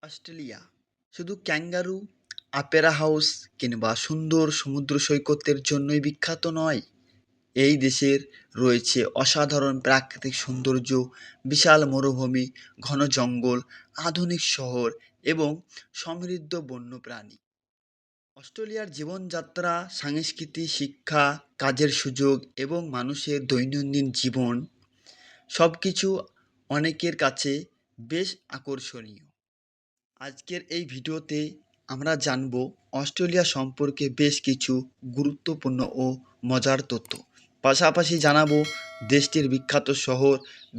Australia শুধু kangaroo, Opera house কিংবা সুন্দর সমুদ্র সৈকতের জন্যই বিখ্যাত নয়। এই দেশের রয়েছে অসাধারণ প্রাকৃতিক সৌন্দর্য, বিশাল মরুভূমি, ঘন জঙ্গল, আধুনিক শহর এবং সমৃদ্ধ বন্যপ্রাণী। অস্ট্রেলিয়ার জীবনযাত্রা, সংস্কৃতি, শিক্ষা, কাজের সুযোগ এবং মানুষের দৈনন্দিন জীবন সবকিছু অনেকের কাছে বেশ আকর্ষণীয়। আজকের এই ভিডিওতে আমরা জানব অস্ট্রেলিয়া সম্পর্কে বেশ কিছু গুরুত্বপূর্ণ ও মজার তথ্য। পাশাপাশি জানাবো দেশটির বিখ্যাত শহর,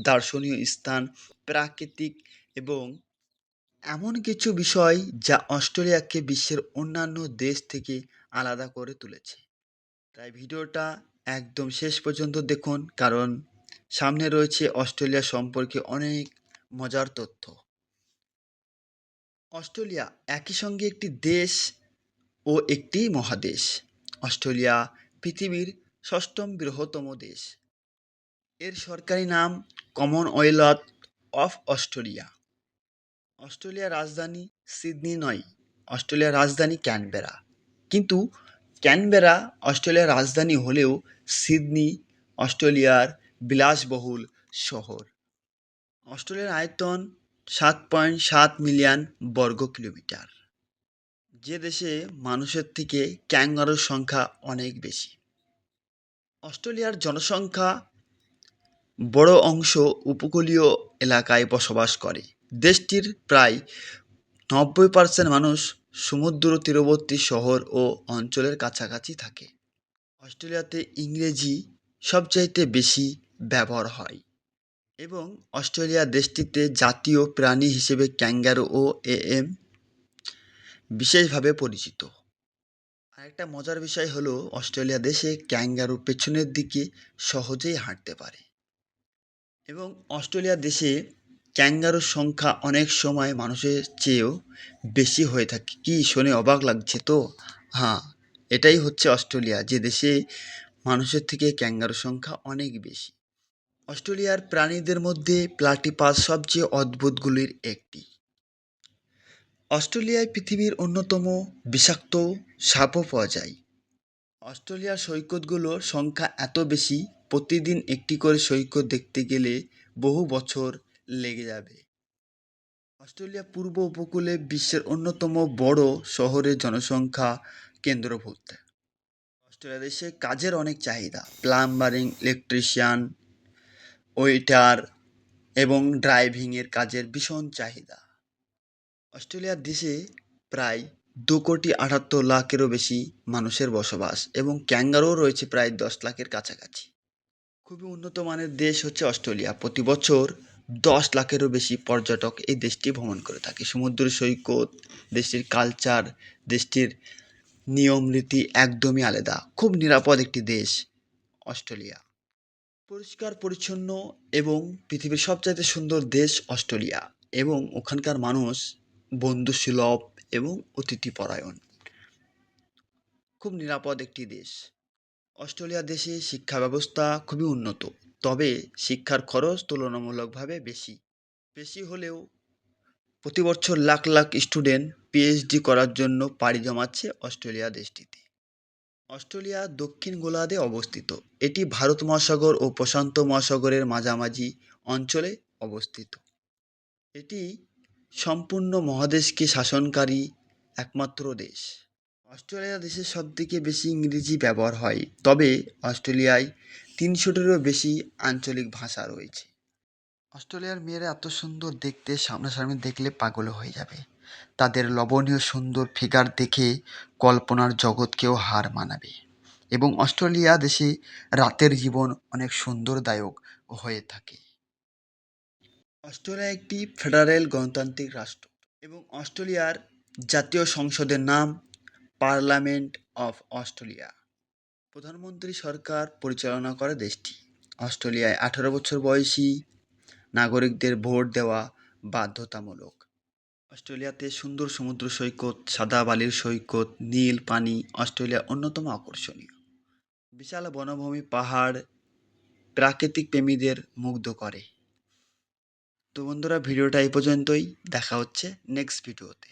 দর্শনীয় স্থান, প্রাকৃতিক এবং এমন কিছু বিষয় যা অস্ট্রেলিয়াকে বিশ্বের অন্যান্য দেশ থেকে আলাদা করে তুলেছে। তাই ভিডিওটা একদম শেষ পর্যন্ত দেখুন, কারণ সামনে রয়েছে অস্ট্রেলিয়া সম্পর্কে অনেক মজার তথ্য। অস্ট্রেলিয়া একই সঙ্গে একটি দেশ ও একটি মহাদেশ। অস্ট্রেলিয়া পৃথিবীর ষষ্ঠম বৃহত্তম দেশ। এর সরকারি নাম কমনওয়েলথ অফ অস্ট্রেলিয়া। অস্ট্রেলিয়ার রাজধানী সিডনি নয়, অস্ট্রেলিয়ার রাজধানী ক্যানবেরা। কিন্তু ক্যানবেরা অস্ট্রেলিয়ার রাজধানী হলেও সিডনি অস্ট্রেলিয়ার বিলাসবহুল শহর। অস্ট্রেলিয়ার আয়তন 7.7 মিলিয়ন বর্গ কিলোমিটার। যে দেশে মানুষের থেকে ক্যাঙ্গারুর সংখ্যা অনেক বেশি। অস্ট্রেলিয়ার জনসংখ্যা বড় অংশ উপকূলীয় এলাকায় বসবাস করে। দেশটির প্রায় 90% মানুষ সমুদ্র তীরবর্তী শহর ও অঞ্চলের কাছাকাছি থাকে। অস্ট্রেলিয়াতে ইংরেজি সবচাইতে বেশি ব্যবহার হয় এবং অস্ট্রেলিয়া দেশটিতে জাতীয় প্রাণী হিসেবে ক্যাঙ্গারু ও এম বিশেষভাবে পরিচিত। আরেকটা মজার বিষয় হলো অস্ট্রেলিয়া দেশে ক্যাঙ্গারু পেছনের দিকে সহজেই হাঁটতে পারে এবং অস্ট্রেলিয়া দেশে ক্যাঙ্গারুর সংখ্যা অনেক সময় মানুষের চেয়েও বেশি হয়ে থাকে। কি শুনে অবাক লাগছে তো? হ্যাঁ, এটাই হচ্ছে অস্ট্রেলিয়া, যে দেশে মানুষের থেকে ক্যাঙ্গারুর সংখ্যা অনেক বেশি। অস্ট্রেলিয়ার প্রাণীদের মধ্যে প্লাটিপাস সবচেয়ে অদ্ভুতগুলির একটি। অস্ট্রেলিয়ায় পৃথিবীর অন্যতম বিষাক্ত সাপও পাওয়া যায়। অস্ট্রেলিয়ার সৈকতগুলোর সংখ্যা এত বেশি, প্রতিদিন একটি করে সৈকত দেখতে গেলে বহু বছর লেগে যাবে। অস্ট্রেলিয়া পূর্ব উপকূলে বিশ্বের অন্যতম বড় শহরের জনসংখ্যা কেন্দ্রভূত। অস্ট্রেলিয়া দেশে কাজের অনেক চাহিদা। প্লাম্বারিং, ইলেকট্রিশিয়ান, ওয়েটার এবং ড্রাইভিংয়ের কাজের ভীষণ চাহিদা। অস্ট্রেলিয়ার দেশে প্রায় 2,78,00,000-এরও বেশি মানুষের বসবাস এবং ক্যাঙ্গারুও রয়েছে প্রায় 10 লাখের কাছাকাছি। খুবই উন্নত মানের দেশ হচ্ছে অস্ট্রেলিয়া। প্রতি বছর 10 লাখেরও বেশি পর্যটক এই দেশটি ভ্রমণ করে থাকে। সমুদ্র সৈকত, দেশটির কালচার, দেশটির নিয়ম রীতি একদমই আলাদা। খুব নিরাপদ একটি দেশ অস্ট্রেলিয়া। পরিষ্কার পরিচ্ছন্ন এবং পৃথিবীর সবচাইতে সুন্দর দেশ অস্ট্রেলিয়া এবং ওখানকার মানুষ বন্ধুসুলভ এবং অতিথিপরায়ণ। খুব নিরাপদ একটি দেশ। অস্ট্রেলিয়া দেশে শিক্ষা ব্যবস্থা খুবই উন্নত, তবে শিক্ষার খরচ তুলনামূলকভাবে বেশি। বেশি হলেও প্রতি বছর লাখ লাখ স্টুডেন্ট পিএইচডি করার জন্য পাড়ি জমাচ্ছে অস্ট্রেলিয়া দেশটিতে। অস্ট্রেলিয়া দক্ষিণ গোলার্ধে অবস্থিত। এটি ভারত মহাসাগর ও প্রশান্ত মহাসাগরের মাঝামাঝি অঞ্চলে অবস্থিত। এটি সম্পূর্ণ মহাদেশকে শাসনকারী একমাত্র দেশ। অস্ট্রেলিয়া দেশে সবথেকে বেশি ইংরেজি ব্যবহার হয়, তবে অস্ট্রেলিয়ায় 300-টিরও বেশি আঞ্চলিক ভাষা রয়েছে। অস্ট্রেলিয়ার মেয়েরা এত সুন্দর দেখতে, সামনাসামনি দেখলে পাগল হয়ে যাবে। তাদের লবণীয় সুন্দর ফিগার দেখে কল্পনার জগৎকেও হার মানাবে। এবং অস্ট্রেলিয়া দেশে রাতের জীবন অনেক সুন্দরদায়ক হয়ে থাকে। অস্ট্রেলিয়া একটি ফেডারেল গণতান্ত্রিক রাষ্ট্র এবং অস্ট্রেলিয়ার জাতীয় সংসদের নাম পার্লামেন্ট অফ অস্ট্রেলিয়া। প্রধানমন্ত্রী সরকার পরিচালনা করে দেশটি। অস্ট্রেলিয়ায় 18 বছর বয়সী নাগরিকদের ভোট দেওয়া বাধ্যতামূলক। অস্ট্রেলিয়াতে সুন্দর সমুদ্র সৈকত, সাদা বালির সৈকত, নীল পানি অস্ট্রেলিয়ার অন্যতম আকর্ষণীয়। বিশাল বনভূমি, পাহাড় প্রাকৃতিক প্রেমীদের মুগ্ধ করে। তো বন্ধুরা, ভিডিওটা এই পর্যন্তই। দেখা হচ্ছে নেক্সট ভিডিওতে।